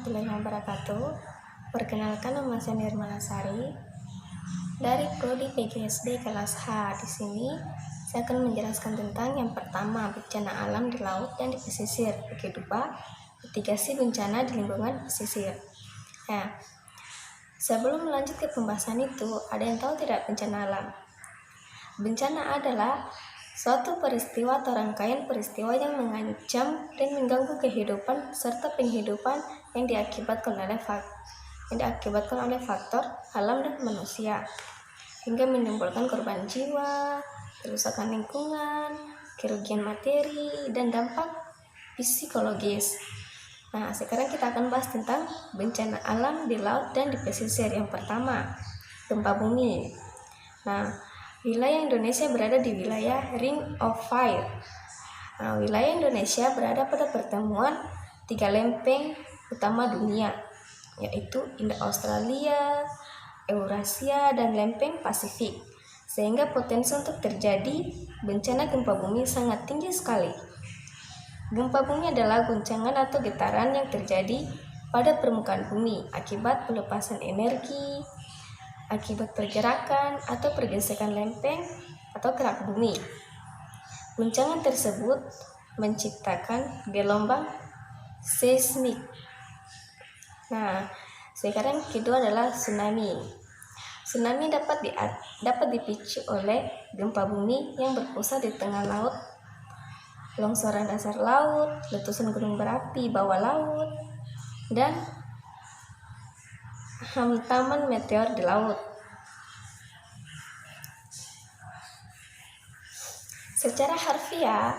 warahmatullahi wabarakatuh. Perkenalkan, nama saya Nirmala Sari dari Prodi PGSD kelas H. Di sini saya akan menjelaskan tentang yang pertama, bencana alam di laut dan di pesisir. Kedua, mitigasi bencana di lingkungan pesisir. Nah, sebelum melanjut ke pembahasan itu, ada yang tahu tidak bencana alam? Bencana adalah suatu peristiwa atau rangkaian peristiwa yang mengancam dan mengganggu kehidupan serta penghidupan yang diakibatkan oleh faktor alam dan manusia, hingga menimbulkan korban jiwa, kerusakan lingkungan, kerugian materi, dan dampak psikologis. Nah, sekarang kita akan bahas tentang bencana alam di laut dan di pesisir. Yang pertama, gempa bumi. Nah, wilayah Indonesia berada di wilayah Ring of Fire. Nah, wilayah Indonesia berada pada pertemuan 3 lempeng utama dunia, yaitu Indo-Australia, Eurasia, dan lempeng Pasifik, sehingga potensi untuk terjadi bencana gempa bumi sangat tinggi sekali. Gempa bumi adalah guncangan atau getaran yang terjadi pada permukaan bumi akibat pelepasan energi, akibat pergerakan atau pergesekan lempeng atau kerak bumi. Guncangan tersebut menciptakan gelombang seismik. Nah, sekarang kedua adalah tsunami. Tsunami dapat dipicu oleh gempa bumi yang berpusat di tengah laut, longsoran dasar laut, letusan gunung berapi bawah laut, dan hantaman meteor di laut. Secara harfiah,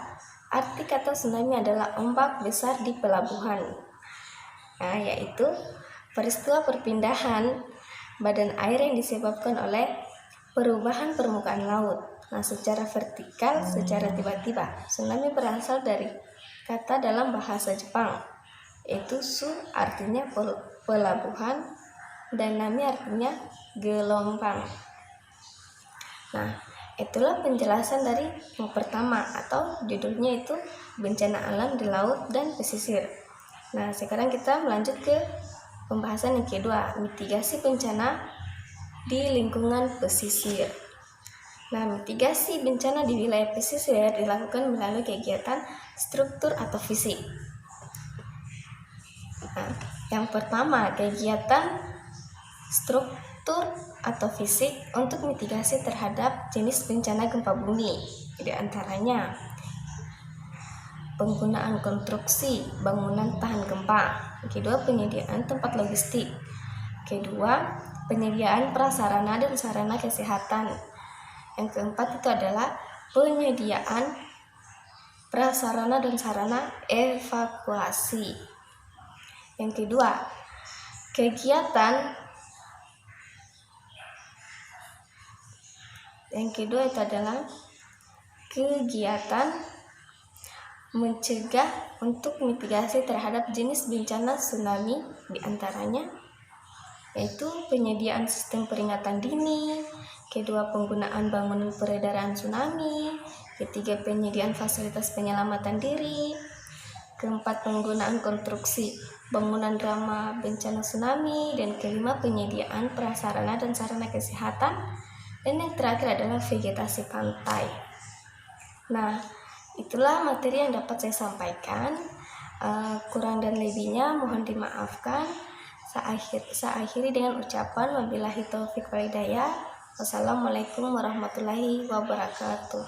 arti kata tsunami adalah ombak besar di pelabuhan. Nah, yaitu peristiwa perpindahan badan air yang disebabkan oleh perubahan permukaan laut. Nah, secara vertikal, secara tiba-tiba. Tsunami berasal dari kata dalam bahasa Jepang, yaitu su artinya pelabuhan dan nami artinya gelombang. Nah, itulah penjelasan dari yang pertama, atau judulnya itu bencana alam di laut dan pesisir. Nah, sekarang kita melanjut ke pembahasan yang kedua, mitigasi bencana di lingkungan pesisir. Nah, mitigasi bencana di wilayah pesisir dilakukan melalui kegiatan struktur atau fisik. Nah, yang pertama, kegiatan struktur atau fisik untuk mitigasi terhadap jenis bencana gempa bumi. Di antaranya, penggunaan konstruksi bangunan tahan gempa. Kedua, penyediaan tempat logistik. Kedua, penyediaan prasarana dan sarana kesehatan. Yang keempat itu adalah penyediaan prasarana dan sarana evakuasi. Yang kedua, itu adalah kegiatan mencegah untuk mitigasi terhadap jenis bencana tsunami, diantaranya yaitu penyediaan sistem peringatan dini. Kedua, penggunaan bangunan peredaran tsunami. Ketiga, penyediaan fasilitas penyelamatan diri. Keempat, penggunaan konstruksi bangunan ramah bencana tsunami. Dan kelima, penyediaan prasarana dan sarana kesehatan. Dan yang terakhir adalah vegetasi pantai. Nah, itulah materi yang dapat saya sampaikan. Kurang dan lebihnya mohon dimaafkan. Saya akhiri dengan ucapan wabillahi taufik wal hidayah. Wassalamualaikum warahmatullahi wabarakatuh.